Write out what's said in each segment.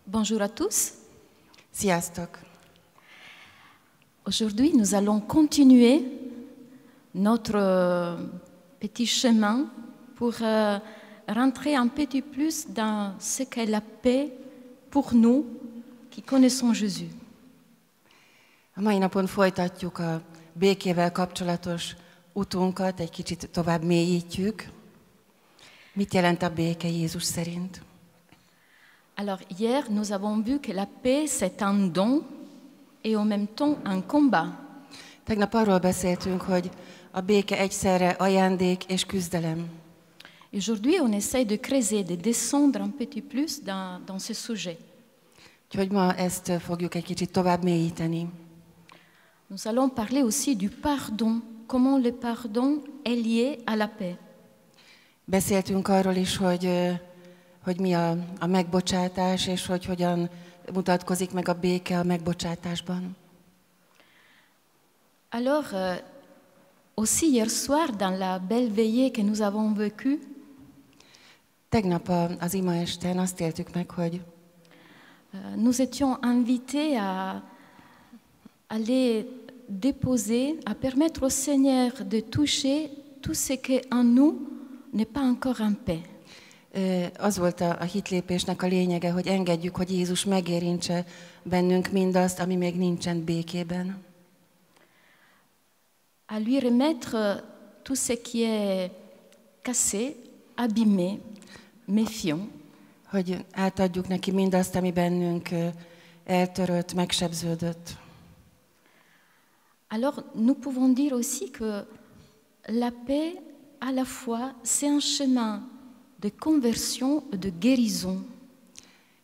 Bonjour à tous. Sziasztok! Aujourd'hui, nous allons continuer notre petit chemin pour rentrer un petit plus dans ce qu'est la paix pour nous qui connaissons Jésus. A mai napon folytatjuk a békével kapcsolatos utunkat, egy kicsit tovább mélyítjük. Mit jelent a béke Jézus szerint? Alors hier, nous avons vu que la paix, c'est un don et en même temps un combat. Tegnap arról beszéltünk, hogy a béke egyszerre ajándék és küzdelem. Aujourd'hui, on essaie de creuser, de descendre un petit plus dans ce sujet. Úgyhogy ma ezt fogjuk egy kicsit tovább mélyíteni. Nous allons parler aussi du pardon, comment le pardon est lié à la paix. Beszéltünk arról is, hogy mi a megbocsátás, és hogy hogyan mutatkozik meg a béke a megbocsátásban. Alors, aussi hier soir, dans la belle veillée que nous avons vécue, Tegnap az ima esten azt éltük meg, hogy nous étions invités à aller déposer, à permettre au Seigneur de toucher tout ce qui en nous n'est pas encore en paix. Az volt a hitlépésnek a lényege, hogy engedjük, hogy Jézus megérintse bennünk mindazt, ami még nincsen békében. À lui remettre tout ce qui est cassé, abîmé, méfiant. Hogy átadjuk neki mindazt, ami bennünk eltörött, megsebződött. Alors, nous pouvons dire aussi que la paix, à la fois, c'est un chemin de conversion et de guérison.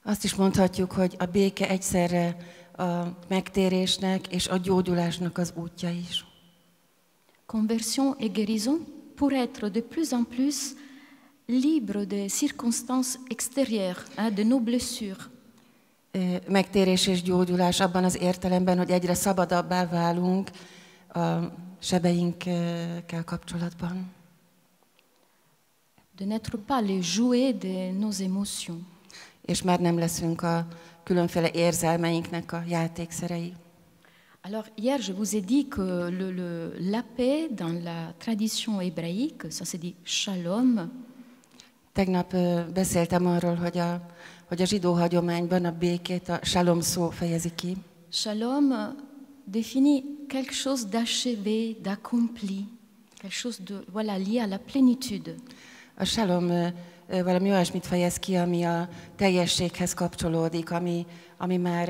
Azt is mondhatjuk, hogy a béke egyszerre a megtérésnek és a gyógyulásnak az útja is. Conversion et guérison pour être de plus en plus libre des circonstances extérieures, de nos blessures. Megtérés és gyógyulás abban az értelemben, hogy egyre szabadabbá válunk a sebeinkkel kapcsolatban. De n'être pas les jouets de nos émotions. És már nem leszünk a különféle érzelmeinknek a játékszerei. Alors hier, je vous ai dit que la paix dans la tradition hébraïque, ça se dit shalom. Tegnap beszéltem arról, hogy a zsidó hagyományban a békét a shalom szó fejezi ki. Shalom définit quelque chose d'achevé, d'accompli, quelque chose de lié à la plénitude. A shalom valami olyasmit fejez ki, ami a teljességhez kapcsolódik, ami már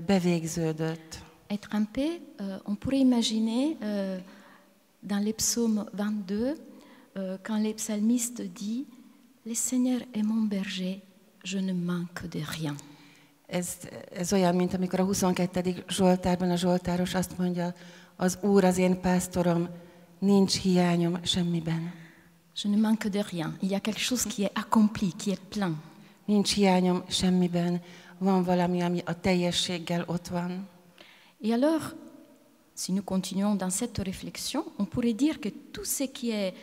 bevégződött. Être en paix, on pourrait imaginer dans les psaumes 22, quand le psalmiste dit « Le Seigneur est mon berger, je ne manque de rien ». Ez olyan, mint amikor a 22. Zsoltárban a zsoltáros azt mondja, az Úr az én pásztorom, nincs hiányom semmiben. Je ne manque de rien. Il y a quelque chose qui est accompli, qui est plein. Nincs hiányom semmiben, van valami, ami a teljességgel ott van. Et alors, si nous continuons dans cette réflexion, on pourrait dire que tout ce qui est,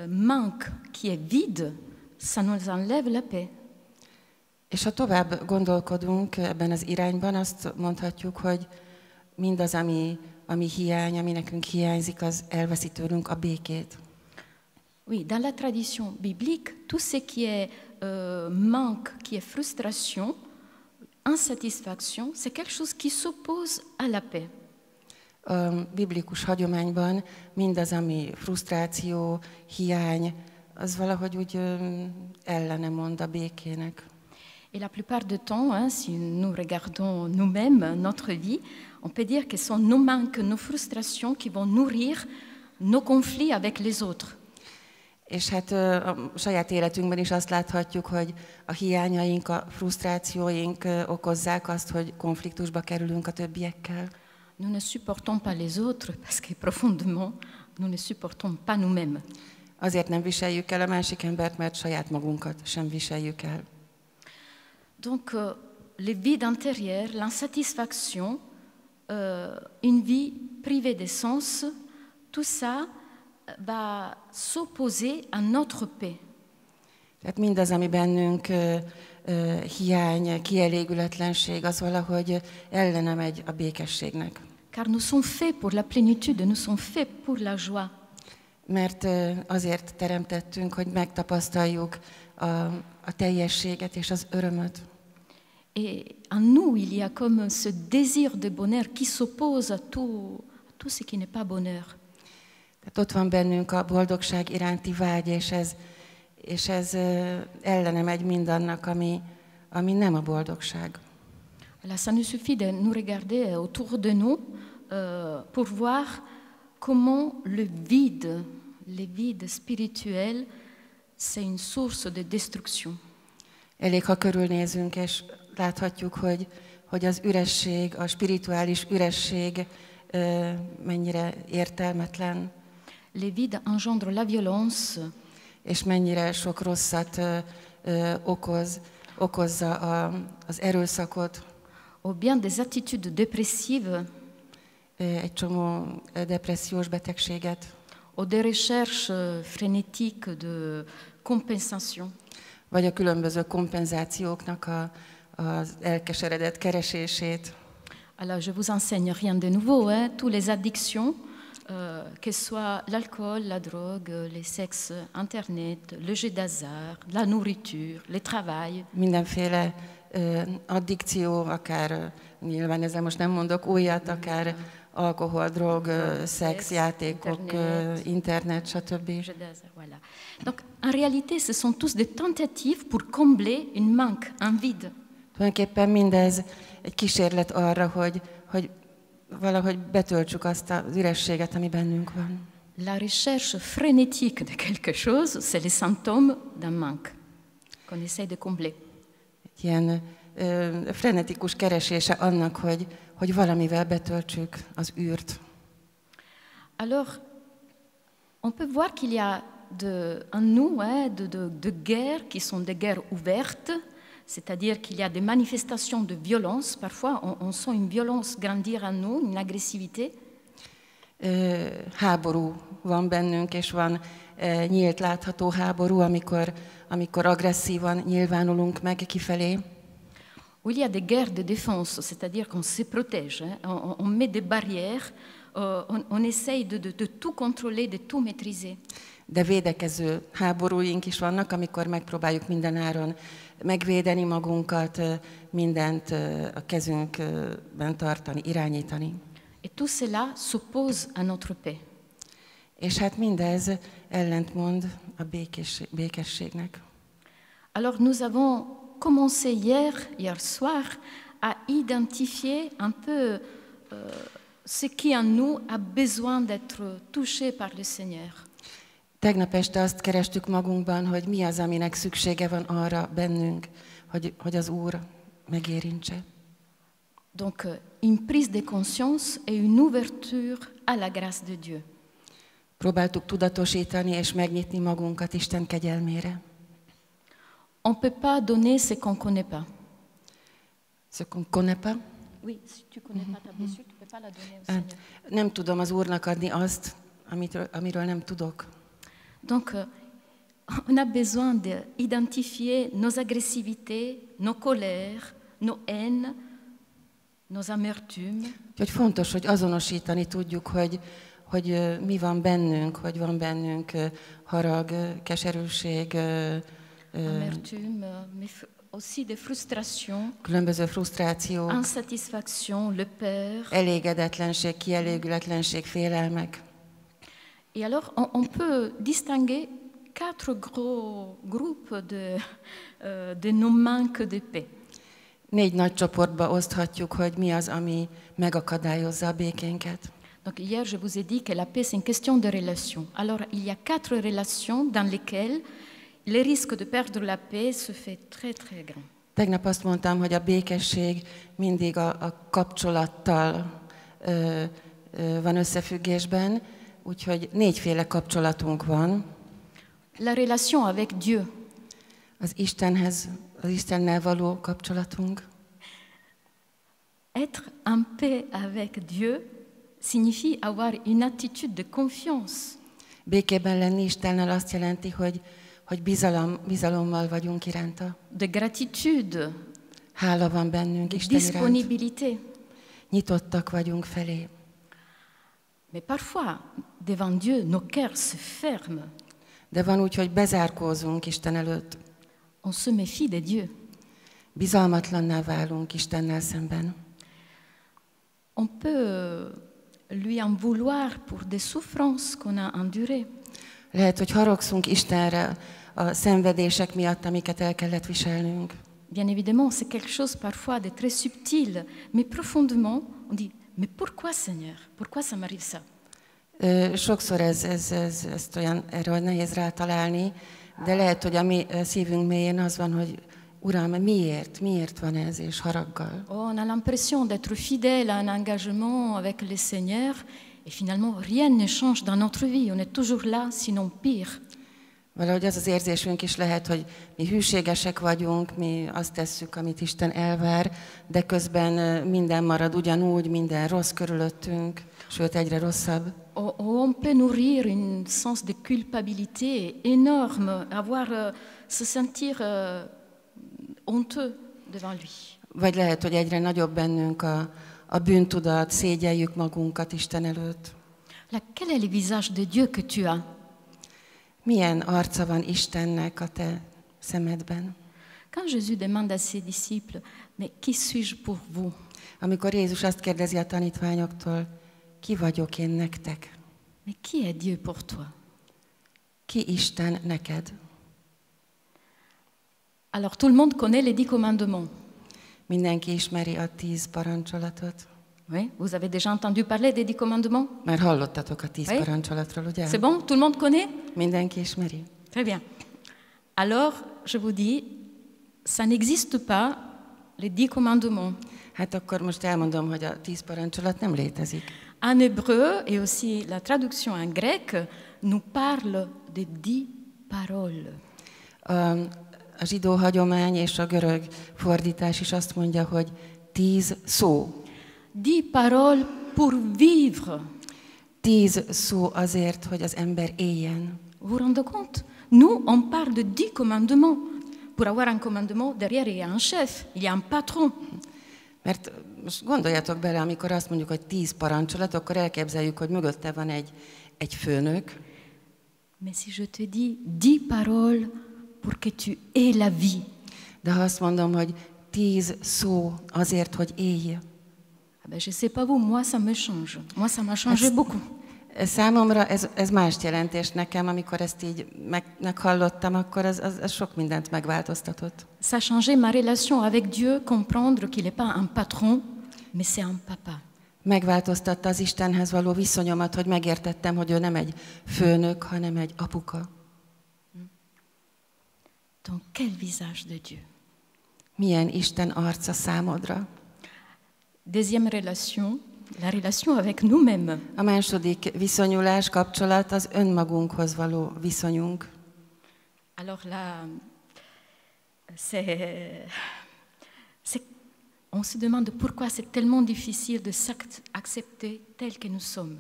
manque, qui est vide, ça nous enlève la paix. És ha tovább gondolkodunk ebben az irányban, azt mondhatjuk, hogy mindaz, ami hiány, ami nekünk hiányzik, az elveszi tőlünk a békét. Oui, dans la tradition biblique, tout ce qui est manque, qui est frustration, insatisfaction, c'est quelque chose qui s'oppose à la paix. A biblikus hagyományban mindaz, ami frusztráció, hiány, az valahogy úgy ellene mond a békének. Et la plupart du temps, si nous regardons nous-mêmes, notre vie, on peut dire que ce sont nos manques, nos frustrations qui vont nourrir nos conflits avec les autres. És hát a saját életünkben is azt láthatjuk, hogy a hiányaink, a frusztrációink okozzák azt, hogy konfliktusba kerülünk a többiekkel. Nous ne supportons pas les autres parce que profondément, nous ne supportons pas nous-mêmes. Azért nem viseljük el a másik embert, mert saját magunkat sem viseljük el. Donc, le vide intérieur, l'insatisfaction, une vie privée de sens, tout ça va s'opposer à notre paix. Tehát mindaz, ami bennünk hiány, kielégületlenség, az valahogy ellene megy a békességnek. Car nous sommes faits pour la plénitude, nous sommes faits pour la joie. Mert azért teremtettünk, hogy megtapasztaljuk a teljességet és az örömöt. Et en nous, il y a comme ce désir de bonheur qui s'oppose à tout ce qui n'est pas bonheur. Tehát ott van bennünk a boldogság iránti vágy, és ez ellene megy mindannak, ami nem a boldogság. Là, ça nous suffit de nous regarder autour de nous pour voir comment le vide spirituel, c'est une source de destruction. Elég, ha körülnézünk, és láthatjuk, hogy az üresség, a spirituális üresség mennyire értelmetlen. Les vides engendrent la violence. És mennyire sok rosszat okozza az erőszakot. Ou bien des attitudes dépressives. Egy csomó depressziós betegséget. Ou des recherches frénétiques de compensation. Vagy a különböző kompenzációknak az elkeseredett keresését. Alors, je vous enseigne rien de nouveau, hein? Toutes les addictions, que ce soit l'alcool, la drogue, les sexes, Internet, le jeu d'hasard, la nourriture, le travail. Mindenféle addikció, akár nyilván ezzel most nem mondok újat, akár alkohol, drog, szex, játékok, internet, stb. Voilà. Donc, en réalité, ce sont tous des tentatives pour combler une manque, un vide. Tulajdonképpen mindez egy kísérlet arra, hogy valahogy betöltsük azt az ürességet, ami bennünk van. La recherche frénétique de quelque chose, c'est les symptômes d'un manque qu'on essaie de combler. Egy ilyen frenetikus keresése annak, hogy valamivel betöltsük az űrt. Alors, on peut voir qu'il y a en nous de guerres qui sont des guerres ouvertes, c'est-à-dire qu'il y a des manifestations de violence. Parfois, on sent une violence grandir en nous, une agressivité. Háború van bennünk, és van nyílt látható háború, amikor agresszívan nyilvánulunk meg kifelé. Où il y a des guerres de défense, c'est-à-dire qu'on se protège, hein, on met des barrières, on essaye de tout contrôler, de tout maîtriser. De védekező háborúink is vannak, amikor megpróbáljuk mindenáron megvédeni magunkat, mindent a kezünkben tartani, irányítani. Et tout cela s'oppose à notre paix. És hát mindez ellentmond a békességnek. Alors nous avons commencé hier soir, à identifier un peu ce qui en nous a besoin d'être touché par le Seigneur. Tegnap este azt kerestük magunkban, hogy mi az, aminek szüksége van arra bennünk, hogy az Úr megérintse. Donc, une prise de conscience et une ouverture à la grâce de Dieu. Próbáltuk tudatosítani és megnyitni magunkat Isten kegyelmére. On ne peut pas donner ce qu'on ne connaît pas. Ce qu'on ne connaît pas? Oui, si tu ne connais pas ta blessure, tu ne peux pas la donner au Seigneur. Nem tudom az Úrnak adni azt, amiről nem tudok. Donc, on a besoin d'identifier nos agressivités, nos colères, nos haines, nos amertumes. Úgyhogy fontos, hogy azonosítani tudjuk, hogy mi van bennünk, hogy van bennünk harag, keserűség, amertume, mais aussi des frustrations, különböző frusztrációk, insatisfaction, le peur. Elégedetlenség, kielégületlenség, félelmek. Et alors, on peut distinguer 4 gros groupes de nos manques de paix. 4 nagy csoportba oszthatjuk, hogy mi az, ami megakadályozza a békénket. Donc hier, je vous ai dit que la paix, c'est une question de relation. Alors, il y a 4 relations dans lesquelles le risque de perdre la paix se fait très, très grand. Tegnap azt mondtam, hogy a békesség mindig a kapcsolattal van összefüggésben, úgyhogy 4 kapcsolatunk van. La relation avec Dieu. Az Istennel való kapcsolatunk. Être en paix avec Dieu signifie avoir une attitude de confiance. Békében lenni Istennel azt jelenti, hogy hogy bizalommal vagyunk iránta. de gratitude, Hála van bennünk de Isten iránt. disponibilité. Nyitottak vagyunk felé. Mais parfois, devant Dieu, nos cœurs se ferment. De van úgy, hogy bezárkózunk Isten előtt. On se méfie de Dieu. Bizalmatlanná válunk Istennel szemben. On peut lui en vouloir pour des souffrances qu'on a endurées. Lehet, hogy haragszunk Istenre a szenvedések miatt, amiket el kellett viselnünk. Bien évidemment, c'est quelque chose parfois de très subtil, mais profondément, on dit, mais pourquoi Seigneur? Pourquoi ça m'arrive ça? Sokszor ezt olyan erről nehéz rátalálni, de lehet, hogy a mi szívünk mélyén az van, hogy Uram, miért van ez, és haraggal. Oh, on a l'impression d'être fidèle à un engagement avec le Seigneur, et finalement, rien ne change dans notre vie. On est toujours là, sinon pire. Valahogy az az érzésünk is lehet, hogy mi hűségesek vagyunk, mi azt tesszük, amit Isten elvár, de közben minden marad ugyanúgy, minden rossz körülöttünk, sőt egyre rosszabb. On peut nourrir un sens de culpabilité énorme, se sentir honteux devant lui. Vagy lehet, hogy egyre nagyobb bennünk a bűntudat, szégyeljük magunkat Isten előtt. Quel est le visage de Dieu que tu as? Milyen arca van Istennek a te szemedben? Quand Jésus demande à ses disciples, mais qui suis-je pour vous? Amikor Jézus azt kérdezi a tanítványoktól, ki vagyok én nektek? Mais qui est Dieu pour toi? Ki Isten neked? Alors tout le monde connaît les 10 commandements. Mindenki ismeri a 10 parancsolatot. Oui, vous avez déjà entendu parler des 10 commandements? Már hallottatok a 10 Oui. parancsolatról, ugye? C'est bon? Tout le monde connaît? Mindenki ismeri. Très bien. Alors, je vous dis, ça n'existe pas, les 10 commandements. Hát akkor most elmondom, hogy a 10 parancsolat nem létezik. En hébreu, et aussi la traduction en grec, nous parle de 10 paroles. A zsidó hagyomány és a görög fordítás is azt mondja, hogy 10 szó. 10 paroles pour vivre. 10 szó azért, hogy az ember éljen. Vous vous rendez compte? Nous, on parle de 10 commandements. Pour avoir un commandement, derrière, il y a un chef, il y a un patron. Mert most gondoljatok bele, amikor azt mondjuk, hogy 10 parancsolat, akkor elképzeljük, hogy mögötte van egy főnök. Mais si je te dis 10 paroles pour que tu aies la vie. De ha azt mondom, hogy 10 szó azért, hogy élj. Ben, je sais pas vous, moi ça me change. Moi ça m'a changé beaucoup. Számomra ez mást jelent, és nekem, amikor ezt így meghallottam, akkor az sok mindent megváltoztatott. Ça a changé ma relation avec Dieu, comprendre qu'il n'est pas un patron, mais c'est un papa. Megváltoztatta az Istenhez való viszonyomat, hogy megértettem, hogy ő nem egy főnök, hanem egy apuka. Donc, quel visage de Dieu? Milyen Isten arca számodra? Deuxième relation, la relation avec nous-mêmes. A második viszonyulás, kapcsolat az önmagunkhoz való viszonyunk. Alors là, on se demande pourquoi c'est tellement difficile de s'accepter tel que nous sommes.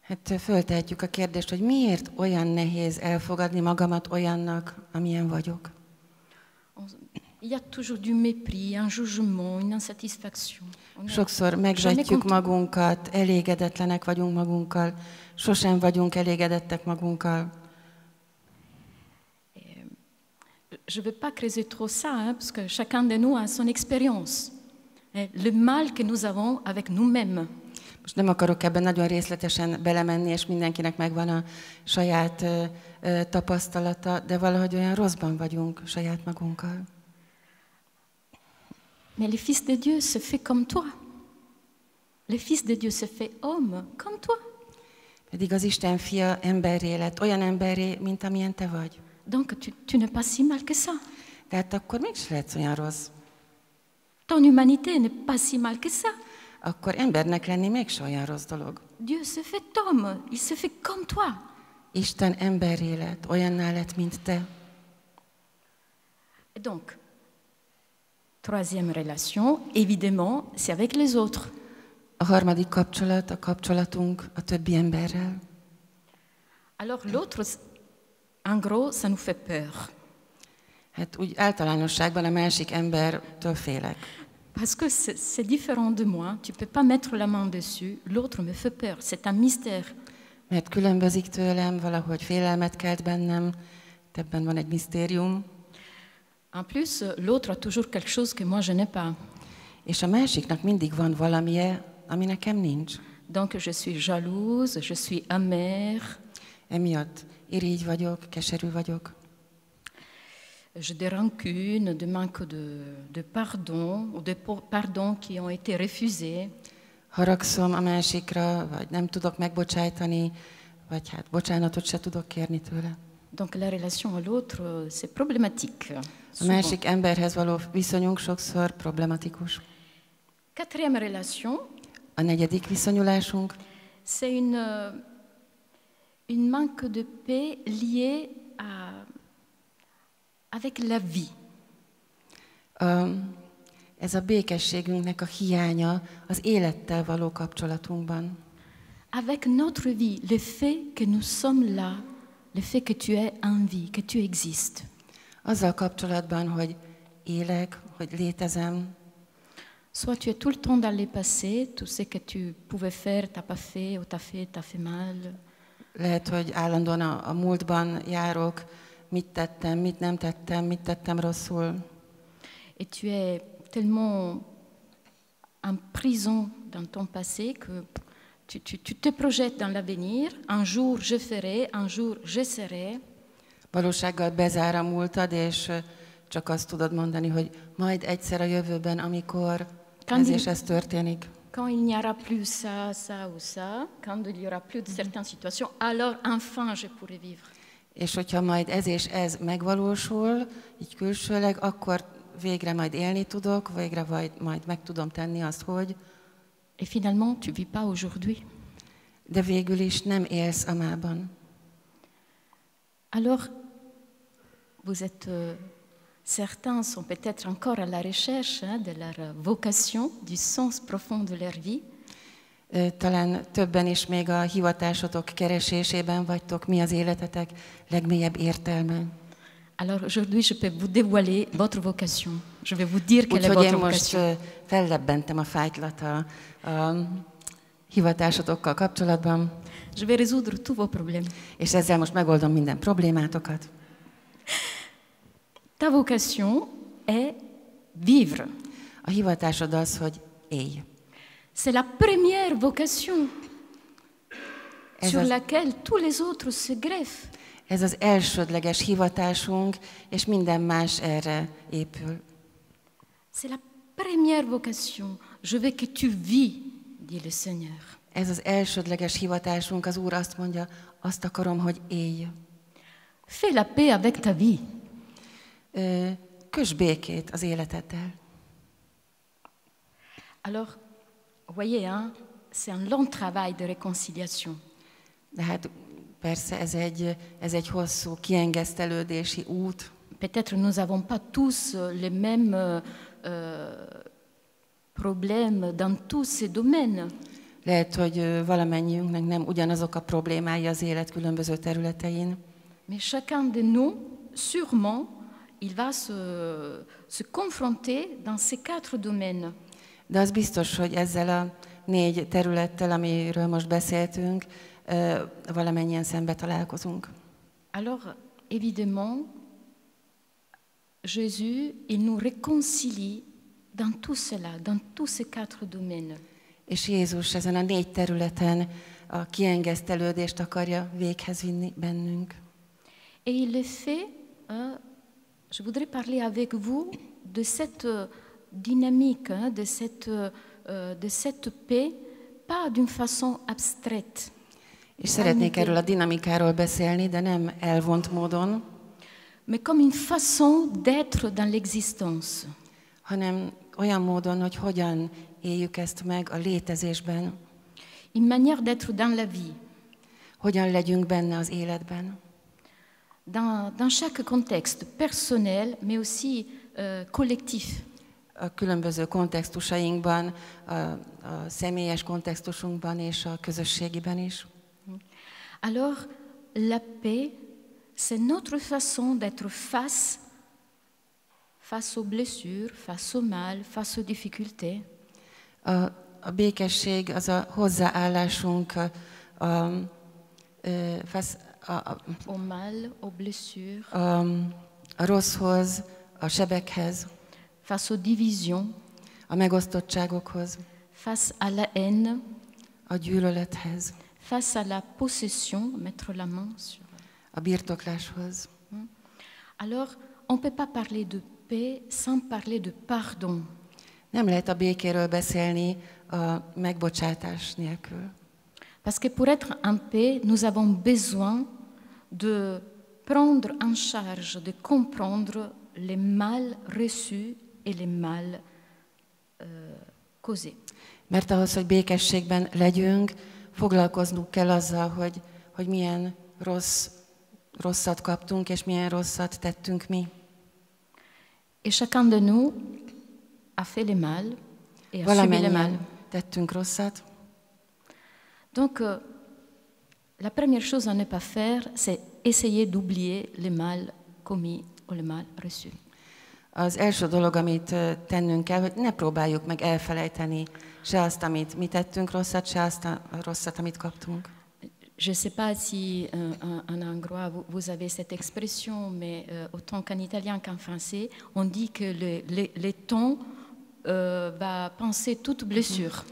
Hát föltehetjük a kérdést, hogy miért olyan nehéz elfogadni magamat olyannak, amilyen vagyok. Il y a toujours du mépris, un jugement, une insatisfaction. Sokszor megvetjük magunkat, elégedetlenek vagyunk magunkkal, sosem vagyunk elégedettek magunkkal. Je ne veux pas creuser trop ça, parce que chacun de nous a son expérience. Le mal que nous avons avec nous-mêmes. Most nem akarok ebben nagyon részletesen belemenni, és mindenkinek megvan a saját tapasztalata, de valahogy olyan rosszban vagyunk saját magunkkal. Mais le Fils de Dieu se fait comme toi. Le Fils de Dieu se fait homme comme toi. Pedig az Isten fia emberré lett, olyan emberré, mint amilyen te vagy. Donc tu n'es pas si mal que ça. De hát akkor mégis lehetsz olyan rossz. Ton humanité n'est pas si mal que ça. Akkor embernek lenni mégse olyan rossz dolog. Dieu se fait homme, il se fait comme toi. Isten emberré lett, olyanná lett, mint te. Et donc, troisième relation, évidemment, c'est avec les autres. A harmadik kapcsolat, a kapcsolatunk a többi emberrel. Alors l'autre, En gros, ça nous fait peur. Hát úgy általánosságban a másik embertől félek. Parce que c'est différent de moi. Tu ne peux pas mettre la main dessus. L'autre me fait peur. C'est un mystère. Mert különbözik tőlem, valahogy félelmet kelt bennem, ebben van egy misztérium. En plus, l'autre a toujours quelque chose que moi je n'ai pas. És a másiknak mindig van valamije, ami nekem nincs. Donc je suis jalouse, je suis amère. Emiatt irigy vagyok, keserű vagyok. J'ai des rancunes, de manque de pardon, ou de pardon qui ont été refusés. Haragszom a másikra, vagy nem tudok megbocsájtani, vagy hát bocsánatot se tudok kérni tőle. Donc la relation à l'autre, c'est problématique. A másik emberhez való viszonyunk sokszor problematikus. Quatrième relation. A negyedik viszonyulásunk. C'est une manque de paix liée avec la vie. Ez a békességünknek a hiánya az élettel való kapcsolatunkban. Avec notre vie, le fait que nous sommes là, le fait que tu es en vie, que tu existes. Azzal kapcsolatban, hogy élek, hogy létezem. Soit tu es tout le temps dans le passé, tout ce que tu pouvais faire, t'as pas fait, ou t'as fait mal. Lehet, hogy állandóan a múltban járok, mit tettem, mit nem tettem, mit tettem rosszul. Et tu es tellement en prison dans ton passé que tu te projettes dans l'avenir. Un jour je ferai, un jour je serai. Valósággal bezár a múltad, és csak azt tudod mondani, hogy majd egyszer a jövőben, amikor ez történik. Quand il n'y aura plus ça, ça ou ça, quand il n'y aura plus de certaines situations, alors enfin je pourrai vivre. És hogyha majd ez és ez megvalósul, így külsőleg, akkor végre majd élni tudok, végre majd meg tudom tenni azt, hogy... Et finalement, tu vis pas aujourd'hui. De végül is nem élsz a mában. Alors, vous êtes... certains sont peut-être encore à la recherche de leur vocation, du sens profond de leur vie. Talán többen is még a hivatásotok keresésében vagytok, mi az életetek legmélyebb értelme. Alors aujourd'hui, je peux vous dévoiler votre vocation. Je vais vous dire quelle est votre vocation. Most fellebbentem a fájtlat a hivatásotokkal kapcsolatban. Je vais résoudre tous vos problèmes. És ezzel most megoldom minden problémátokat. Ta vocation est vivre. A hivatásod az, hogy élj. C'est la première vocation sur laquelle tous les autres se greffent. Ez az elsődleges hivatásunk, és minden más erre épül. C'est la première vocation. Je veux que tu vis, dit le Seigneur. Ez az elsődleges hivatásunk, az Úr azt mondja, azt akarom, hogy élj. Fais la paix avec ta vie. Köss békét az életeddel. Alors, voyez, hein, c'est un long travail de réconciliation. De hát persze ez egy hosszú kiengesztelődési út. Peut-être nous n'avons pas tous les mêmes problèmes dans tous ces domaines. Lehet, hogy valamennyiünknek nem ugyanazok a problémái az élet különböző területein. Mais chacun de nous, sûrement, il va se confronter dans ces 4 domaines. De az biztos, hogy ezzel a 4 területtel, amiről most beszéltünk, valamennyien szembe találkozunk. Alors, évidemment, Jésus, il nous réconcilie dans tout cela, dans tous ces 4 domaines. És Jézus ezen a 4 területen a kiengesztelődést akarja véghez vinni bennünk. Et il le fait, je voudrais parler avec vous de cette dynamique, de cette paix, pas d'une façon abstraite. És szeretnék erről a dinamikáról beszélni, de nem elvont módon, mais comme une façon d'être dans l'existence. Hanem olyan módon, hogy hogyan éljük ezt meg a létezésben. Une manière d'être dans la vie. Hogyan legyünk benne az életben. Dans chaque contexte, personnel, mais aussi collectif. A különböző kontextusainkban, a személyes kontextusunkban és a közösségiben is. Alors, la paix, c'est notre façon d'être face aux blessures, face au mal, face aux difficultés. A békesség az a hozzáállásunk au mal, aux blessures, a rosszhoz, a sebekhez, face aux divisions, a megosztottságokhoz, face à la haine, a gyűlölethez, face à la possession, mettre la main sur. a birtokláshoz. Alors, on ne peut pas parler de paix sans parler de pardon. Nem lehet a békéről beszélni a megbocsátás nélkül. Parce que pour être en paix, nous avons besoin de prendre en charge, de comprendre les mal reçus et les mal causés. Mert ahhoz, hogy békességben legyünk, foglalkoznunk kell azzal, hogy milyen rosszat kaptunk, és milyen rosszat tettünk mi. Et chacun de nous a fait le mal et a subi le mal. Tettünk rosszat. Donc, la première chose à ne pas faire, c'est essayer d'oublier le mal commis ou le mal reçu. Az első dolog, amit tennünk kell, hogy ne próbáljuk meg elfelejteni se azt, amit mi tettünk rosszat, se azt a rosszat, amit kaptunk. Je ne sais pas si en hongrois vous avez cette expression, mais autant qu'en italien qu'en français, on dit que le temps va penser toute blessure.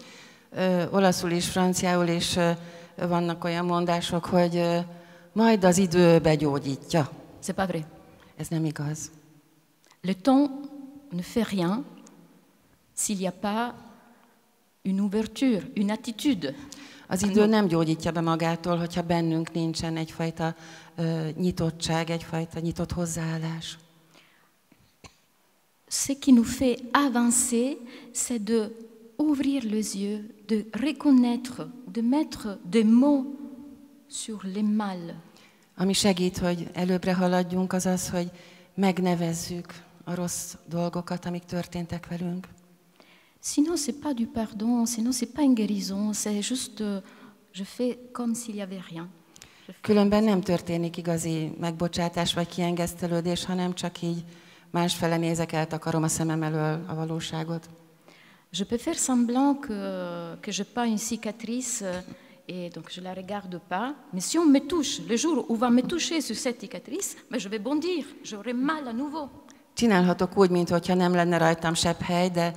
Olaszul és franciául is vannak olyan mondások, hogy majd az idő begyógyítja. C'est pas vrai. Ez nem igaz. Le temps ne fait rien s'il n'y a pas une ouverture, une attitude. Az idő nem gyógyítja be magától, hogyha bennünk nincsen egyfajta nyitottság, egyfajta nyitott hozzáállás. Ce qui nous fait avancer, c'est de ouvrir les yeux, de reconnaître, de mettre des mots sur les mal. Ami segít, hogy előbbre haladjunk, az az, hogy megnevezzük a rossz dolgokat, amik történtek velünk. Sinon, c'est pas du pardon, sinon c'est pas une guérison, c'est juste, je fais comme s'il y avait rien. Különben nem történik igazi megbocsátás vagy kiengesztelődés, hanem csak így másfele nézek, eltakarom a szemem elől a valóságot. Je peux faire semblant que je n'ai pas une cicatrice et donc je la regarde pas, mais si on me touche, le jour où on va me toucher sur cette cicatrice, mais je vais bondir, j'aurai mal à nouveau. Csinálhatok úgy, mintha nem lenne rajtam sebhely, de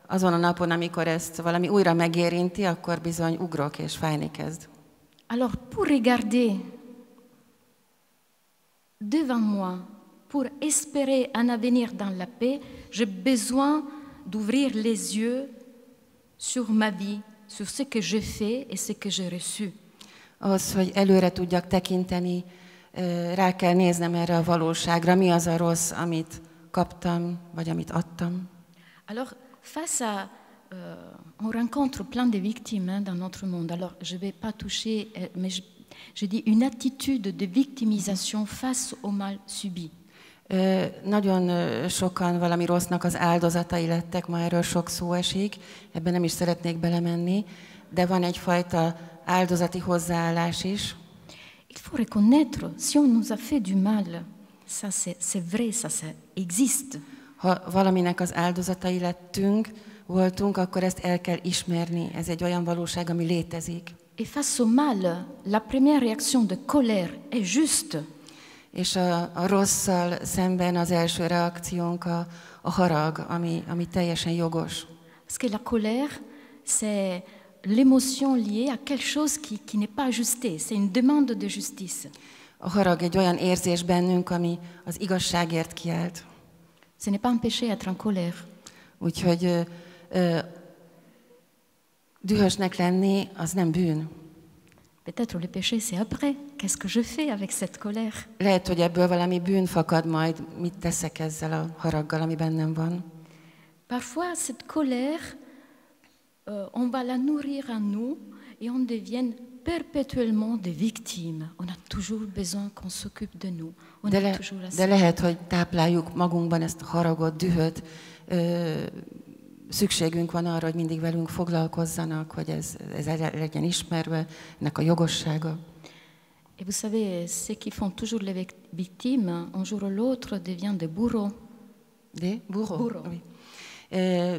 azon a napon, amikor ezt valami újra megérinti, akkor bizony ugrok és fájni kezd. Alors, pour regarder devant moi, pour espérer un avenir dans la paix, j'ai besoin d'ouvrir les yeux sur ma vie, sur ce que j'ai fait et ce que j'ai reçu. Ahhoz, hogy előre tudjak tekinteni, rá kell néznem erre a valóságra, mi az a rossz, amit kaptam, vagy amit adtam. Alors, face à... on rencontre plein de victimes dans notre monde. Alors, je ne vais pas toucher, mais je dis une attitude de victimisation face au mal subi. Nagyon sokan valami rossznak az áldozatai lettek, ma erről sok szó esik, ebben nem is szeretnék belemenni, de van egyfajta áldozati hozzáállás is. Il faut reconnaître, si on nous a fait du mal, ça c'est vrai, ça existe. Ha valaminek az áldozatai voltunk, akkor ezt el kell ismerni. Ez egy olyan valóság, ami létezik. Et face au mal, la première réaction de colère est juste. És a rosszal szemben az első reakciónk a harag, ami teljesen jogos. Parce que la colère, c'est l'émotion liée à quelque chose qui n'est pas ajusté. C'est une demande de justice. A harag egy olyan érzés bennünk, ami az igazságért kiált. Ce n'est pas un péché être en colère. Úgyhogy dühösnek lenni, az nem bűn. Peut-être le péché, c'est après. Qu'est-ce que je fais avec cette colère? Lehet, hogy ebből valami bűn fakad majd, mit teszek ezzel a haraggal, ami bennem van. Parfois, cette colère, on va la nourrir en nous et on devient perpétuellement des victimes. On a toujours besoin qu'on s'occupe de nous. De lehet, hogy tápláljuk magunkban ezt a haragot, dühöt. Szükségünk van arra, hogy mindig velünk foglalkozzanak, hogy ez legyen ismerve, ennek a jogossága. Et vous savez, ceux qui font toujours les victimes, un jour ou l'autre, deviennent des bourreaux. De? Buró? Buró.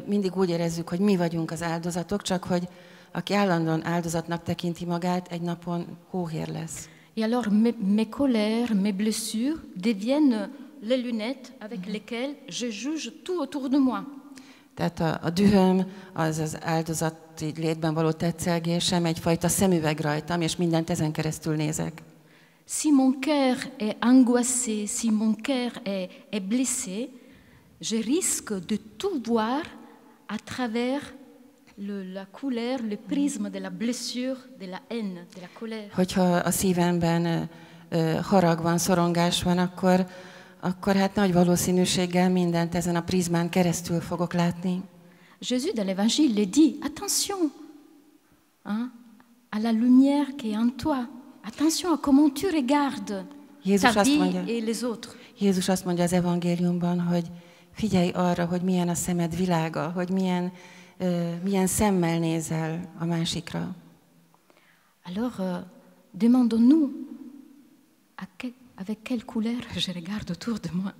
Mindig úgy érezzük, hogy mi vagyunk az áldozatok, csak hogy aki állandóan áldozatnak tekinti magát, egy napon hóhér lesz. Et alors mes colères, mes blessures deviennent les lunettes avec lesquelles je juge tout autour de moi. Tehát a dühöm, az áldozati létben való tetszelgésem egyfajta szemüveg rajtam, és mindent ezen keresztül nézek. Si mon cœur est angoissé, si mon cœur est blessé, je risque de tout voir à travers la couleur, le prisme de la blessure, de la haine, de la colère. Hogyha a szívemben harag van, szorongás van, akkor hát nagy valószínűséggel mindent ezen a prizmán keresztül fogok látni. Jésus dans l'Évangile le dit, attention hein, à la lumière qui est en toi. Attention à comment tu regardes ta vie et les autres. Jézus azt mondja az evangéliumban, hogy figyelj arra, hogy milyen a szemed világa, hogy milyen szemmel nézel a másikra. Alors, demandons-nous avec quelle couleur je regarde autour de moi.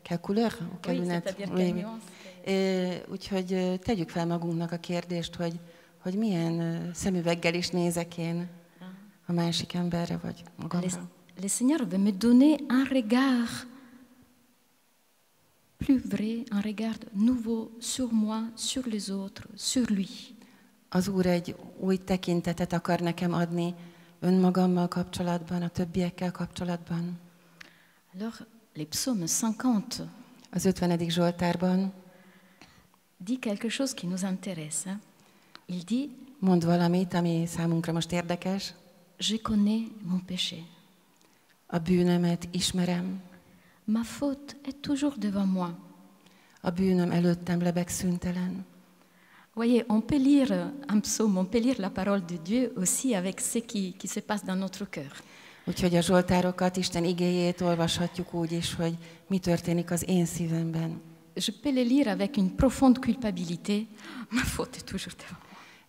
Quelle couleur? Oui, c'est-à-dire quelle nuance. Úgyhogy tegyük fel magunknak a kérdést, hogy milyen szemüveggel is nézek én a másik emberre, vagy magamra. Le Seigneur veut me donner un regard plus vrai, un regard nouveau sur moi, sur les autres, sur lui. Az Úr egy új tekintetet akar nekem adni önmagammal kapcsolatban, a többiekkel kapcsolatban. Alors, les psaumes 50 Az 50. Zsoltárban dit quelque chose qui nous intéresse. Hein? Il dit, mond valamit, ami számunkra most érdekes. Je connais mon péché. A bűnömet ismerem. Ma faute est toujours devant moi. A bűnöm előttem lebeg szüntelen. Voyez, on peut lire un psaume, on peut lire la parole de Dieu aussi avec ce qui se passe dans notre cœur. Úgyhogy a zsoltárokat, Isten igéjét olvashatjuk úgy is, hogy mi történik az én szívemben. Je peux les lire avec une profonde culpabilité. Ma faute est toujours devant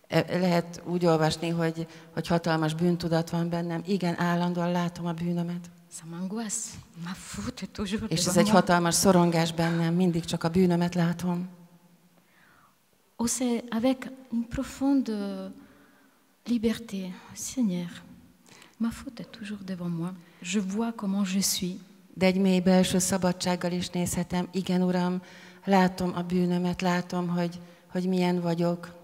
moi. Lehet úgy olvasni, hogy hatalmas bűntudat van bennem. Igen, állandóan látom a bűnömet. Ça m'angoisse. Ma faute est toujours devant moi. És ez egy hatalmas szorongás bennem, mindig csak a bűnömet látom. Ou c'est avec une profonde liberté. Seigneur, ma faute est toujours devant moi. Je vois comment je suis. De egy mély belső szabadsággal is nézhetem. Igen, Uram, látom a bűnömet, látom, hogy milyen vagyok.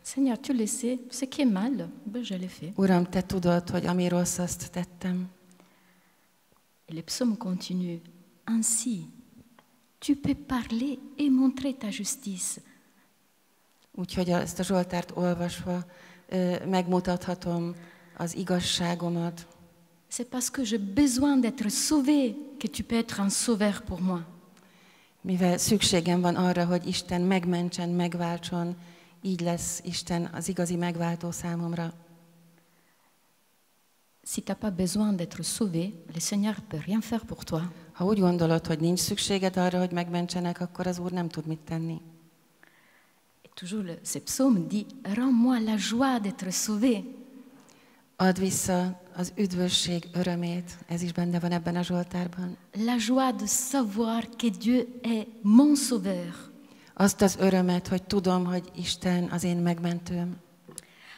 Seigneur, tu le sais, ce qui est mal, ben je l'ai fait. Uram, te tudod, hogy ami rossz, azt tettem. Et le psaume continue. Ainsi, tu peux parler et montrer ta justice. Úgyhogy ezt a Zsoltárt olvasva megmutathatom az igazságomat. C'est parce que j'ai besoin d'être sauvé que tu peux être un sauveur pour moi. Mivel szükségem van arra, hogy Isten megmentsen, megváltson, így lesz Isten az igazi megváltó számomra. Si tu n'as pas besoin d'être sauvé, le Seigneur ne peut rien faire pour toi. Ha úgy gondolod, hogy nincs szükséged arra, hogy megmentsenek, akkor az Úr nem tud mit tenni. Et toujours ce psaume dit, rends-moi la joie d'être sauvé. Add vissza az üdvösség örömét, ez is benne van ebben a Zsoltárban. La joie de savoir que Dieu est mon sauveur. Azt az örömet, hogy tudom, hogy Isten az én megmentőm.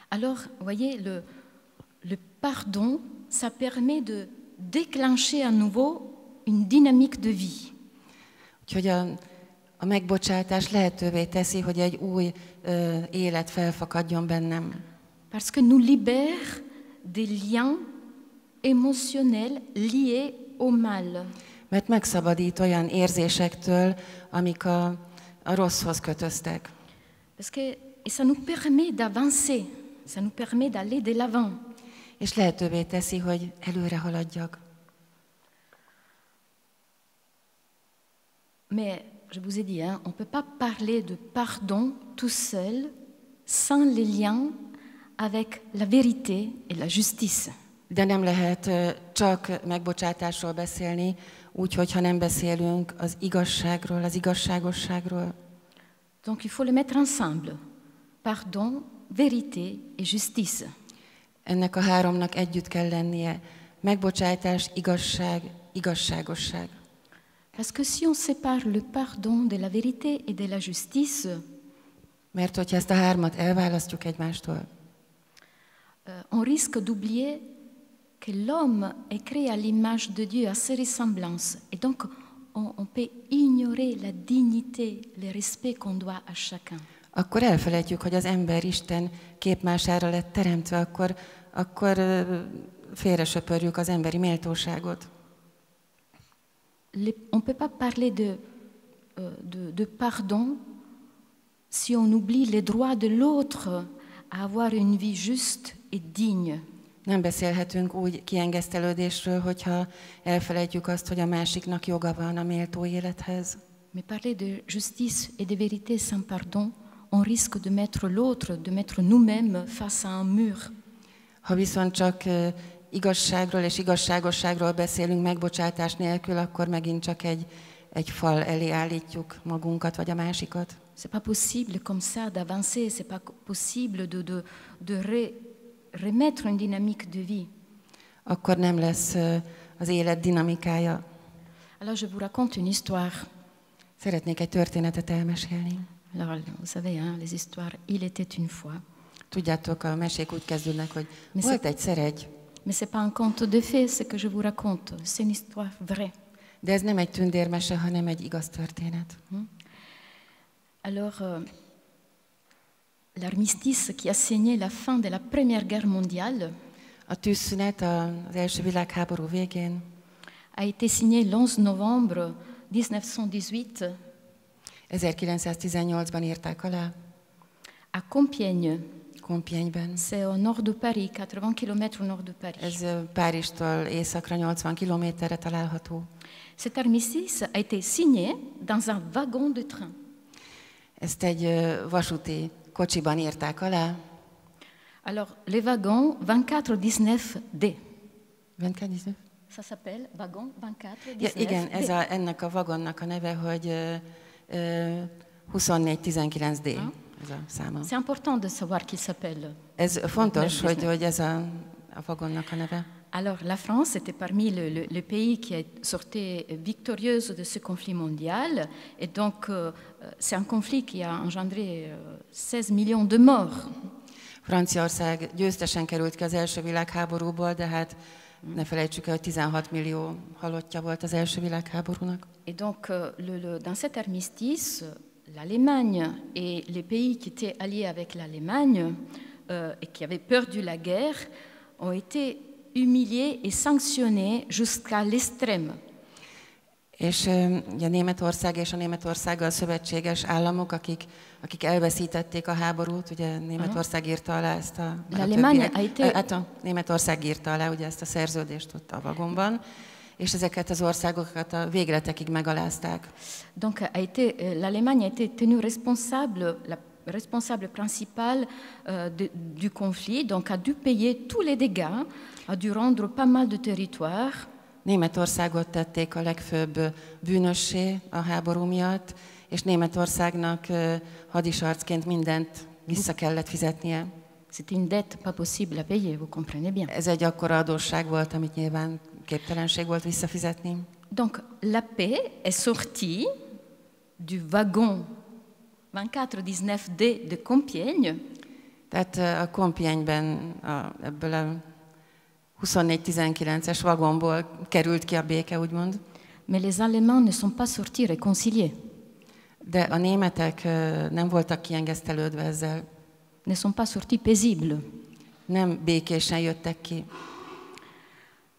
Alors, voyez, le pardon, ça permet de déclencher à nouveau une dynamique de vie. Úgyhogy a megbocsátás lehetővé teszi, hogy egy új élet felfakadjon bennem. Parce que nous libère des liens émotionnels liés au mal. Mert megszabadít olyan érzésektől, amik a rosszhoz kötöztek. Parce que et ça nous permet d'avancer, ça nous permet d'aller de l'avant. És lehetővé teszi, hogy előre haladjak. Mais je vous ai dit, hein, on ne peut pas parler de pardon tout seul sans les liens avec la vérité et la justice. De nem lehet csak megbocsátásról beszélni, úgyhogy ha nem beszélünk az igazságról, az igazságosságról. Donc il faut les mettre ensemble. Pardon, vérité et justice. Ennek a háromnak együtt kell lennie. Megbocsátás, igazság, igazságosság. Parce que si on sépare le pardon de la vérité et de la justice, Mert hogyha ezt a hármat elválasztjuk egymástól, on risque d'oublier que l'homme est créé à l'image de Dieu, à ses ressemblances. Et donc, on peut ignorer la dignité, le respect qu'on doit à chacun. akkor elfelejtjük, hogy az ember Isten képmására lett teremtve, akkor félresöpörjük az emberi méltóságot. On ne peut pas parler de pardon si on oublie les droits de l'autre à avoir une vie juste et digne. Nem beszélhetünk úgy kiengesztelődésről, hogyha elfelejtjük azt, hogy a másiknak joga van a méltó élethez. Mais parler de justice et de vérité sans pardon, on risque de mettre l'autre, de mettre nous-mêmes face à un mur. Ha viszont csak igazságról és igazságosságról beszélünk megbocsátás nélkül, akkor megint csak egy fal elé állítjuk magunkat vagy a másikat. C'est pas possible comme ça d'avancer, c'est pas possible de remettre une dynamique de vie. Akkor nem lesz az élet dinamikája. Alors je vous raconte une histoire. Szeretnék egy történetet elmesélni. Alors vous savez, hein, les histoires, il était une fois. Tudjátok, a mesék úgy kezdődnek, hogy volt egyszer egy. Mais c'est pas un conte de fées, ce que je vous raconte. C'est une histoire vraie. De ez nem egy tündérmese, hanem egy igaz történet. Alors, l'armistice qui a signé la fin de la Première Guerre mondiale a tűzszünet az első világháború végén a été signé le 11 novembre 1918 1918-ban írták alá à Compiègne. Compiègne-ben. C'est au nord de Paris, 80 km au nord de Paris. Ez Párizstól északra 80 kilométerre található. Cet armistice a été signé dans un wagon de train. Ezt egy vasúti kocsiban írták alá. Alors, le wagon 2419D. 2419? Ça s'appelle wagon 2419D. Ja, igen, ennek a vagonnak a neve, hogy 2419D. Ez a száma. C'est important de savoir qu'il s'appelle. Ez fontos, hogy ez a vagonnak a neve. Alors, la France était parmi les pays qui est sorti victorieuse de ce conflit mondial. Et donc, c'est un conflit qui a engendré 16 millions de morts. Franciaország győztesen került ki az első világháborúból, de hát ne felejtsük el, hogy 16 millió halottja volt az első világháborúnak. Et donc, dans cet armistice, l'Allemagne et les pays qui étaient alliés avec l'Allemagne et qui avaient perdu la guerre ont été humiliés et sanctionnés jusqu'à l'extrême. És ugye Németország és a Németországgal szövetséges államok, akik elveszítették a háborút, ugye Németország írta alá ezt a Németország írta alá ugye ezt a szerződést ott a vagonban, és ezeket az országokat a végletekig megalázták. Donc l'Allemagne a été tenue responsable principale du conflit, donc a dû payer tous les dégâts, a dû rendre pas mal de territoires. Németországot tették a legfőbb bűnössé a háború miatt, és Németországnak hadisarcként mindent vissza kellett fizetnie. C'était une dette pas possible à payer, vous comprenez bien. Ez egy akkora adósság volt, amit nyilván képtelenség volt visszafizetni. Donc la paix est sortie du wagon 2419D de Compiègne. Tehát a Compiègne-ben ebből a 2419-es vagonból került ki a béke, úgymond. Mais les Allemands ne sont pas sortis réconciliés. De a németek nem voltak kiengesztelődve ezzel. Ne sont pas sortis paisibles. Nem békésen jöttek ki.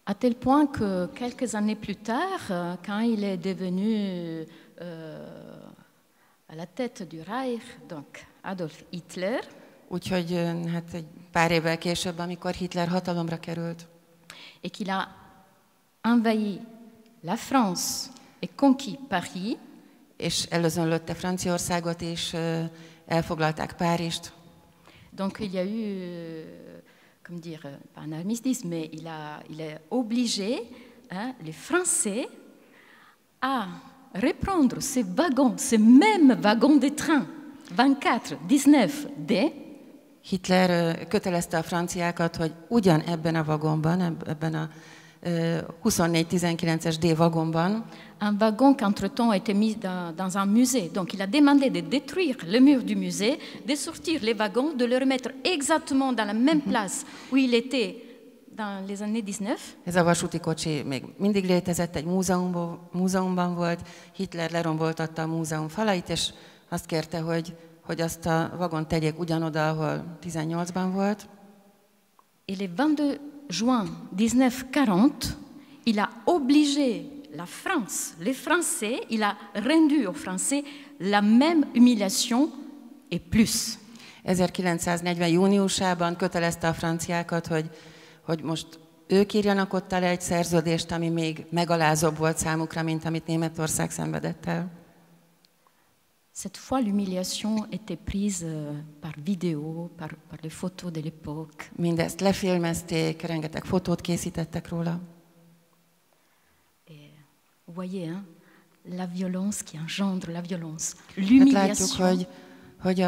À tel point que quelques années plus tard, quand il est devenu à la tête du Reich, donc Adolf Hitler, úgyhogy hát egy pár évvel később, amikor Hitler hatalomra került, et qu'il a envahi la France et conquis Paris, és előzönlötte Franciaországot, és elfoglalták Párizst. Donc il y a eu, comment dire, pas un armistice, mais il est obligé, les Français, à reprendre ces wagons, ces mêmes wagons de train, 24-19D. Hitler kötelezte a franciákat, hogy ugyan ebben a vagonban, ebben a 24-19-es D vagonban, un wagon qui entre-temps a été mis dans un musée. Donc il a demandé de détruire le mur du musée, de sortir les wagons, de les remettre exactement dans la même place où il était dans les années 19. Ez a vasúti kocsi még mindig létezett, egy múzeumban volt, Hitler leromboltatta a múzeum falait, és azt kérte, hogy azt a vagont tegyék ugyanoda, ahol 18-ban volt. Et le 22 juin 1940, il a obligé la France, les Français, il a rendu aux Français la même humiliation et plus. 1940. júniusában kötelezte a franciákat, hogy most ők írjanak ott alá egy szerződést, ami még megalázóbb volt számukra, mint amit Németország szenvedett el. Cette fois, l'humiliation était prise par vidéo, par les photos de l'époque. Mindezt lefilmezték, rengeteg fotót készítettek róla. Et vous voyez, hein, la violence qui engendre la violence, Hát l'humiliation. látjuk, hogy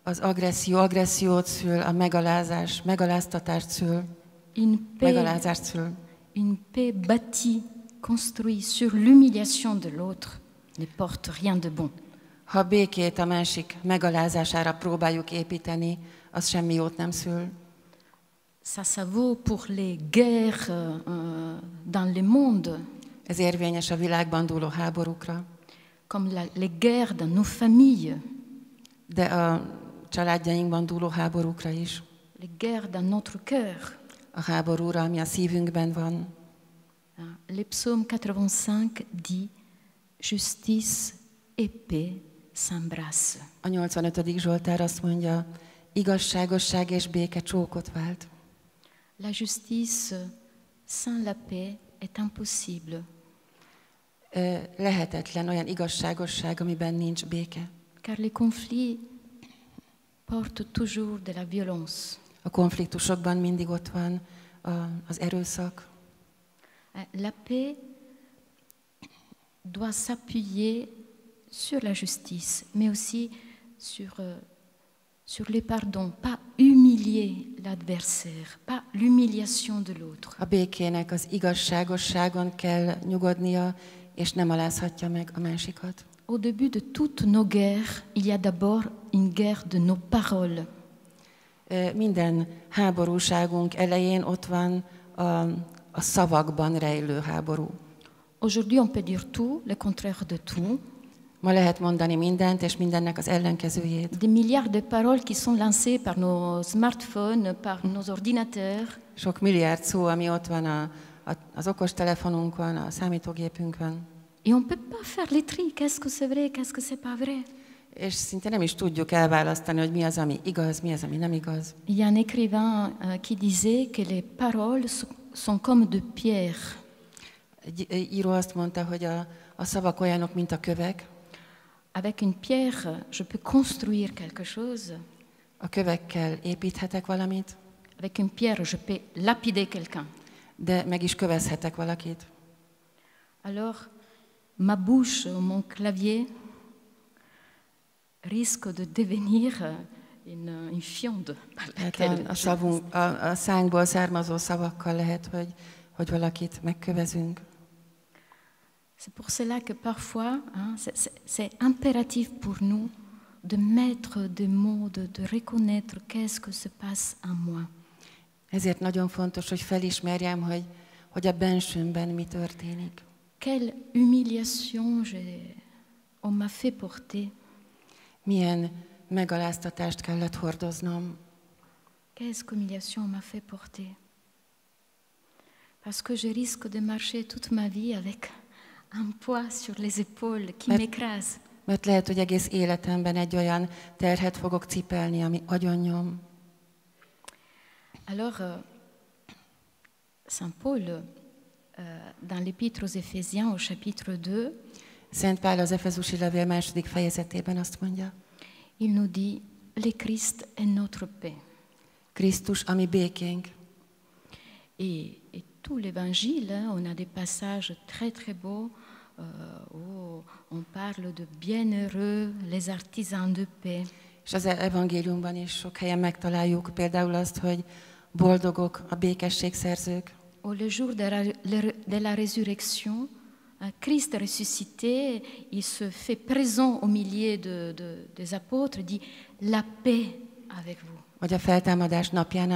az agressziót szül, a megaláztatást szül, megalázást szül. Une paix bâtie, construite sur l'humiliation de l'autre ne porte rien de bon. Ha a békét a másik megalázására próbáljuk építeni, az semmi jót nem szül. Ça vaut pour les guerres dans le monde, Ez érvényes a világban dúló háborúkra, comme les guerres dans nos familles, de a családjainkban dúló háborúkra is. les guerres dans notre cœur. A háborúra, ami a szívünkben van. Le psaume 85 dit « Justice et paix s'embrassent ». A 85. Zsoltár azt mondja, igazságosság és béke csókot vált. La justice sans la paix est impossible. Lehetetlen olyan igazságosság, amiben nincs béke. Car les conflits portent toujours de la violence. A konfliktusokban mindig ott van az erőszak. La paix doit s'appuyer sur la justice, mais aussi sur le pardon, pas humilier l'adversaire, pas l'humiliation de l'autre. A békének az igazságosságon kell nyugodnia, és nem alázhatja meg a másikat. Au début de toutes nos guerres, il y a d'abord une guerre de nos paroles. Minden háborúságunk elején ott van a szavakban rejlő háború. Aujourd'hui, on peut dire tout, le contraire de tout. Ma lehet mondani mindent, és mindennek az ellenkezőjét. Des milliards de paroles qui sont lancées par nos smartphones, par nos ordinateurs. Sok milliárd szó, ami ott van az okostelefonunkon, a számítógépünkön. Et on ne peut pas faire les tri. Qu'est-ce que c'est vrai, qu'est-ce que c'est pas vrai? És szinte nem is tudjuk elválasztani, hogy mi az, ami igaz, mi az, ami nem igaz. Il y a un écrivain qui disait que les paroles sont comme de pierre. Egy író azt mondta, hogy a szavak olyanok, mint a kövek. Avec une pierre, je peux construire quelque chose. A kövekkel építhetek valamit, Avec une pierre, je peux lapider quelqu'un. de meg is kövezhetek valakit. Alors, ma bouche ou mon clavier risque de devenir une fiende par laquelle A szánkból származó szavakkal lehet, hogy valakit megkövezünk. C'est pour cela que parfois, c'est impératif pour nous de mettre des mots, de reconnaître qu'est-ce que se passe en moi. Ezért nagyon fontos, hogy felismerjem, hogy a bensőmben mi történik. Quelle humiliation on m'a fait porter. Milyen megaláztatást kellett hordoznom. Qu'est-ce qu'humiliation on m'a fait porter. Parce que je risque de marcher toute ma vie avec un poids sur les épaules qui m'écrase. Mert lehet, hogy egész életemben egy olyan terhet fogok cipelni, ami agyonnyom. Alors, Saint Paul, dans l'Épître aux Éphésiens, au chapitre 2, Szent Pál az Efezusi levél 2. fejezetében azt mondja, il nous dit, le Christ est notre paix. Krisztus, ami békénk. Et tout l'évangile, on a des passages très très beaux où on parle de bienheureux les artisans de paix. És az evangéliumban is sok helyen megtaláljuk például azt, hogy boldogok a békességszerzők. Le jour de la résurrection, Christ ressuscité, il se fait présent au milieu des apôtres, dit la paix avec vous. Vagy a feltámadás napján,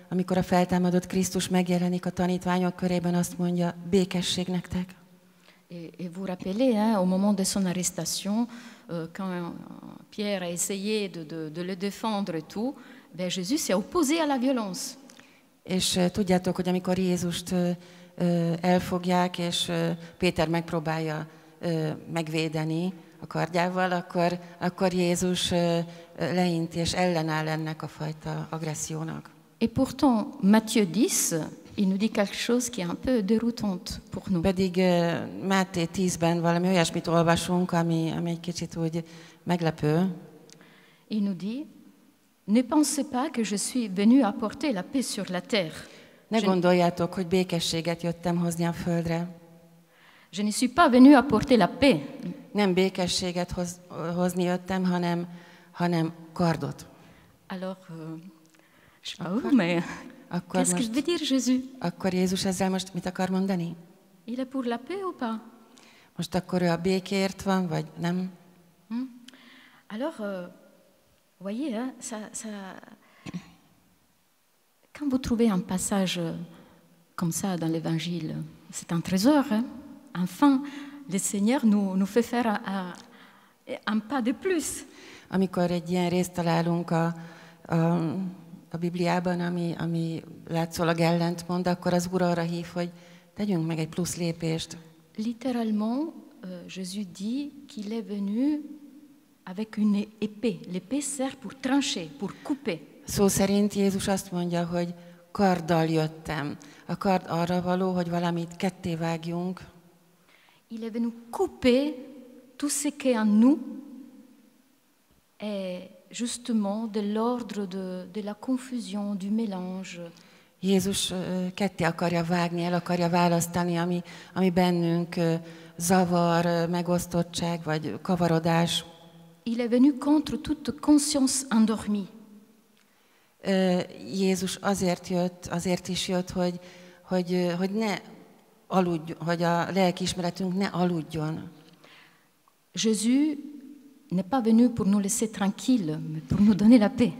amikor a feltámadott Krisztus megjelenik a tanítványok körében, azt mondja, békesség nektek. Et vous rappelez, au moment de son arrestation, quand Pierre a essayé de le défendre et tout, ben Jésus s'est opposé à la violence. És tudjátok, hogy amikor Jézust elfogják, és Péter megpróbálja megvédeni a kardjával, akkor Jézus leinti és ellenáll ennek a fajta agressziónak. Et pourtant, Matthieu 10, il nous dit quelque chose qui est un peu déroutante pour nous. Pedig Máté 10-ben valami olyasmit olvasunk, ami egy kicsit úgy meglepő. Il nous dit, ne pensez pas que je suis venu apporter la paix sur la terre. Ne gondoljátok, hogy békességet jöttem hozni a földre. Je ne suis pas venu apporter la paix. Nem békességet hozni jöttem, hanem kardot. Alors, je sais pas où, mais qu'est-ce que veut dire Jésus? Akkor Jézus ezzel most mit akar mondani? Il est pour la paix ou pas? Most akkor ő a békért van, vagy nem? Alors, voyez, quand vous trouvez un passage comme ça dans l'Évangile, c'est un trésor. Enfin, le Seigneur nous fait faire un pas de plus. Amikor egy ilyen részt találunk a Bibliában, ami látszólag ellentmond, akkor az Úr arra hív, hogy tegyünk meg egy plusz lépést. Littéralement, Jésus dit qu'il est venu avec une épée. L'épée sert pour trancher, pour couper. Szó szerint Jézus azt mondja, hogy karddal jöttem. A kard arra való, hogy valamit ketté vágjunk. Il est venu couper tout ce qui est en nous est justement de l'ordre de la confusion, du mélange. Jézus ketté akarja vágni, el akarja választani, ami bennünk zavar, megosztottság vagy kavarodás. Il est venu contre toute conscience endormie. Jézus azért is jött, hogy ne aludj, hogy a lelkiismeretünk ne aludjon. Jésus n'est pas venu pour nous laisser tranquilles, mais pour nous donner la paix.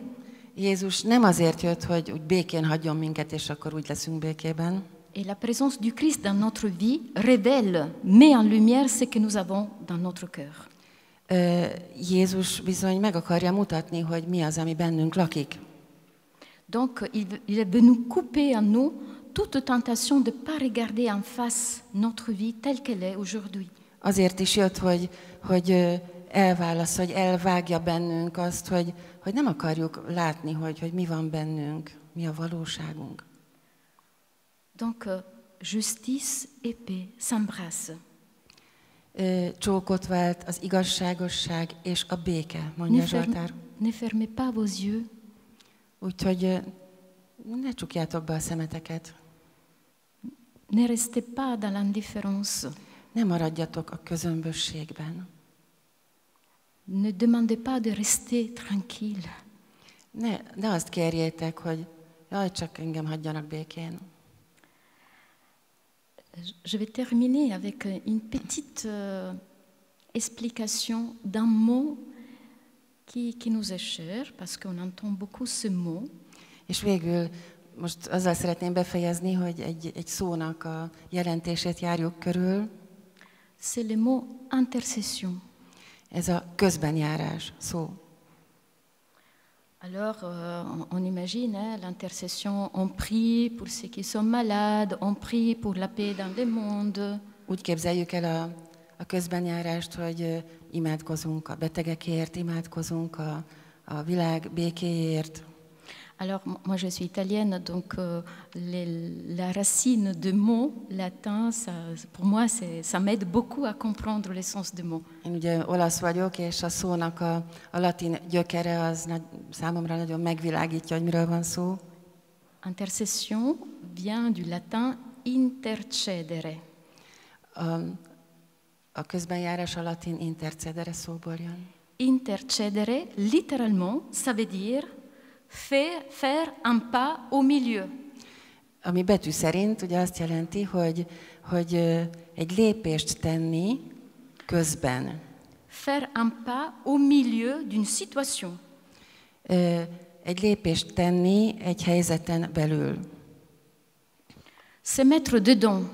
Jézus nem azért jött, hogy úgy békén hagyjon minket, és akkor úgy leszünk békében. Et la présence du Christ dans notre vie révèle, met en lumière ce que nous avons dans notre cœur. Jézus bizony meg akarja mutatni, hogy mi az, ami bennünk lakik. Donc, il est venu couper en nous toute tentation de ne pas regarder en face notre vie telle qu'elle est aujourd'hui. Azért is jött, hogy elválasz, hogy elvágja bennünk azt, hogy nem akarjuk látni, hogy mi van bennünk, mi a valóságunk. Donc, justice et paix s'embrassent. Csókot vált az igazságosság és a béke, mondja Zsoltár. Ne fermez pas vos yeux. Úgyhogy ne csukjátok be a szemeteket. Ne restez pas dans l'indifférence. Ne maradjatok a közömbösségben. Ne demandez pas de rester tranquille. Ne azt kérjétek, hogy jaj, csak engem hagyjanak békén. Je vais terminer avec une petite explication d'un mot qui nous est cher, parce qu'on entend beaucoup ce mot. És végül most azzal szeretném befejezni, hogy egy szónak a jelentését járjuk körül. C'est le mot intercession. Ez a közbenjárás szó. Alors, on imagine l'intercession, on prie pour ceux qui sont malades, on prie pour la paix dans le monde. Úgy képzeljük el a közbenjárást, hogy imádkozunk a betegekért, imádkozunk a világ békéért. Alors, moi je suis italienne, donc la racine de mot latin, pour moi, ça m'aide beaucoup à comprendre le sens de mot. Én ugye olasz vagyok, és a szónak a latin gyökere az számomra nagyon megvilágítja, hogy miről van szó. Intercession vient du latin intercedere. A közbenjárás a latin intercedere szóból jön. Intercedere, littéralement, ça veut dire faire un pas au milieu. Ami betű szerint ugye azt jelenti, hogy egy lépést tenni közben. Faire un pas au milieu d'une situation. Egy lépést tenni egy helyzeten belül. Se mettre dedans.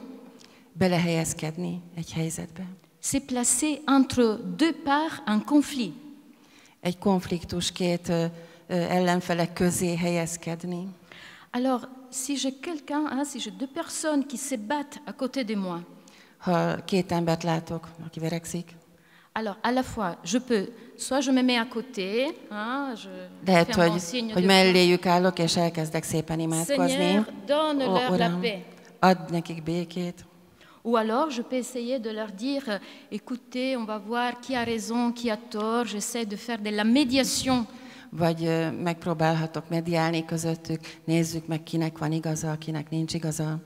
Belehelyezkedni egy helyzetbe. C'est placer entre deux parts un conflit. Egy konfliktus két ellenfelek közé helyezkedni. Alors, si j'ai quelqu'un, si j'ai deux personnes qui se battent à côté de moi, Ha két embert látok, aki verekszik, alors à la fois, soit je me mets à côté, je lehet, fais un bon signe hogy de melléjük állok, és elkezdek szépen imádkozni. Seigneur, donne-leur la paix. Add nekik békét. Ou alors, je peux essayer de leur dire, écoutez, on va voir qui a raison, qui a tort. J'essaie de faire de la médiation. Vagy megpróbálhatok mediálni közöttük, nézzük meg, kinek van igaza, kinek nincs igaza.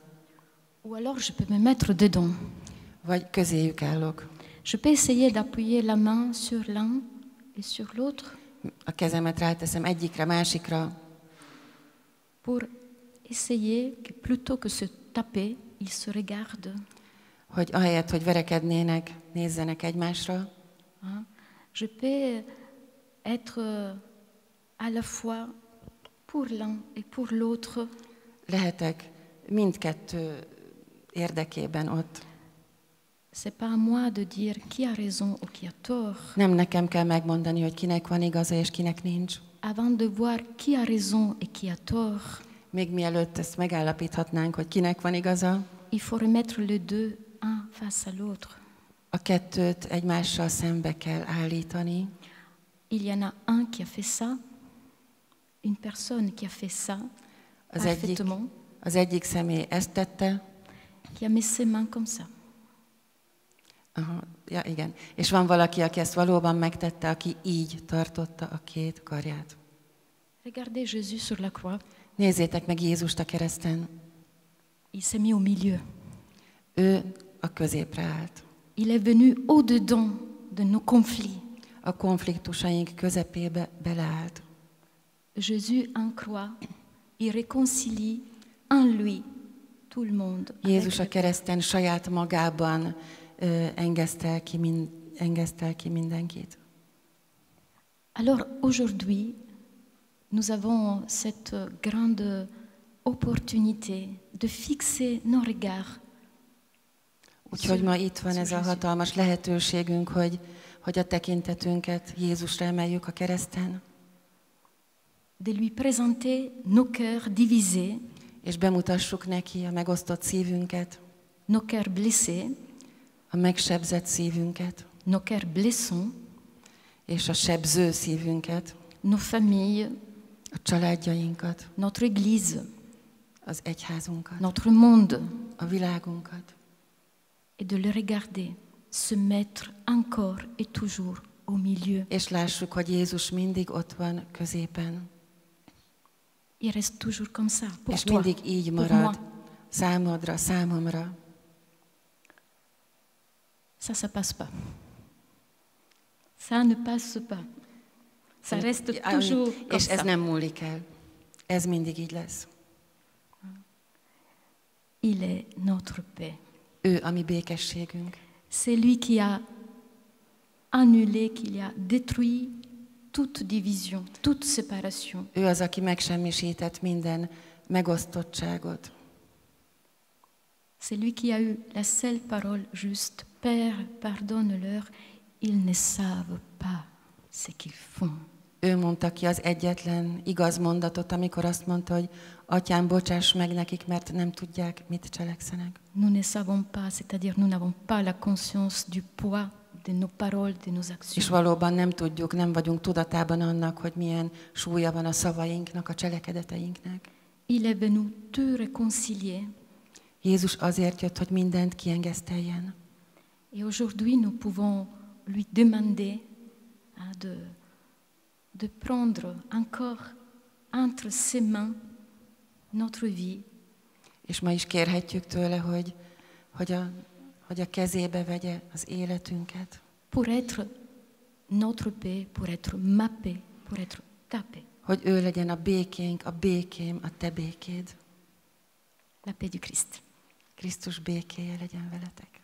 Ou alors, je peux me mettre dedans. Vagy közéjük állok. Je peux essayer d'appuyer la main sur l'un et sur l'autre. A kezemet ráteszem egyikre, másikra. Pour essayer que plutôt que se taper, ils se regardent. Hogy ahelyett, hogy verekednének, nézzenek egymásra. Je peux être à la fois pour l'un et pour l'autre. Lehetek mindkettő érdekében ott. C'est pas à moi de dire qui a raison ou qui a tort. Nem nekem kell megmondani, hogy kinek van igaza és kinek nincs. Avant de voir qui a raison et qui a tort, Még mielőtt ezt megállapíthatnánk, hogy kinek van igaza, il faut remettre les deux un face à l'autre. a kettőt egymással szembe kell állítani. Il y en a un qui a fait ça, une personne qui a fait ça parfaitement, az egyik személy ezt tette, qui a mis ses mains comme ça. Aha, ja, igen. És van valaki, aki ezt valóban megtette, aki így tartotta a két karját. Regardez Jésus sur la croix. Nézzétek meg Jézust a kereszten. Il s'est mis au milieu. Ő a középre állt. Il est venu au-dedans de nos conflits. A konfliktusaink közepébe beleállt. Jésus en croix, il réconcilie en lui tout le monde. Jézus a kereszten saját magában engesztel ki mindenkit. Alors aujourd'hui, nous avons cette grande opportunité de fixer nos regards. Úgyhogy ma itt van ez a hatalmas lehetőségünk, hogy a tekintetünket Jézusra emeljük a kereszten. De lui présenter nos cœurs divisés, és bemutassuk neki a megosztott szívünket, nos cœurs blessés, a megsebzett szívünket, nos cœurs blessants, és a sebző szívünket, nos familles, a családjainkat, notre église, az egyházunkat, notre monde, a világunkat. et de le regarder se mettre encore et toujours au milieu. És lássuk, hogy Jézus mindig ott van középen. Il reste toujours comme ça, pour és toi, mindig így pour marad, moi. számodra, számomra. Ça passe pas. Ça ne passe pas. Ça reste toujours comme és ez ça. nem múlik el. Ez mindig így lesz. Il est notre paix. Ő a mi békességünk. C'est lui qui a annulé, qui a détruit toute division, toute séparation. Ő az, aki megsemmisített minden megosztottságot. C'est lui qui a eu la seule parole juste. Père, pardonne-leur, ils ne savent pas ce qu'ils font. Ő mondta ki az egyetlen igaz mondatot, amikor azt mondta, hogy Atyám, bocsáss meg nekik, mert nem tudják, mit cselekszenek. Nous ne savons pas, c'est-à-dire nous n'avons pas la conscience du poids de nos paroles, de nos actions. És valóban nem tudjuk, nem vagyunk tudatában annak, hogy milyen súlya van a szavainknak, a cselekedeteinknek. Il est venu tout réconcilier. Jézus azért jött, hogy mindent kiengeszteljen. Et aujourd'hui, nous pouvons lui demander de prendre encore entre ses mains notre vie. És ma is kérhetjük tőle, hogy a kezébe vegye az életünket. Pour être notre paix pour être ma paix, pour être ta paix. Hogy ő legyen a békénk, a békém, a te békéd. La paix du Christ. Krisztus békéje legyen veletek.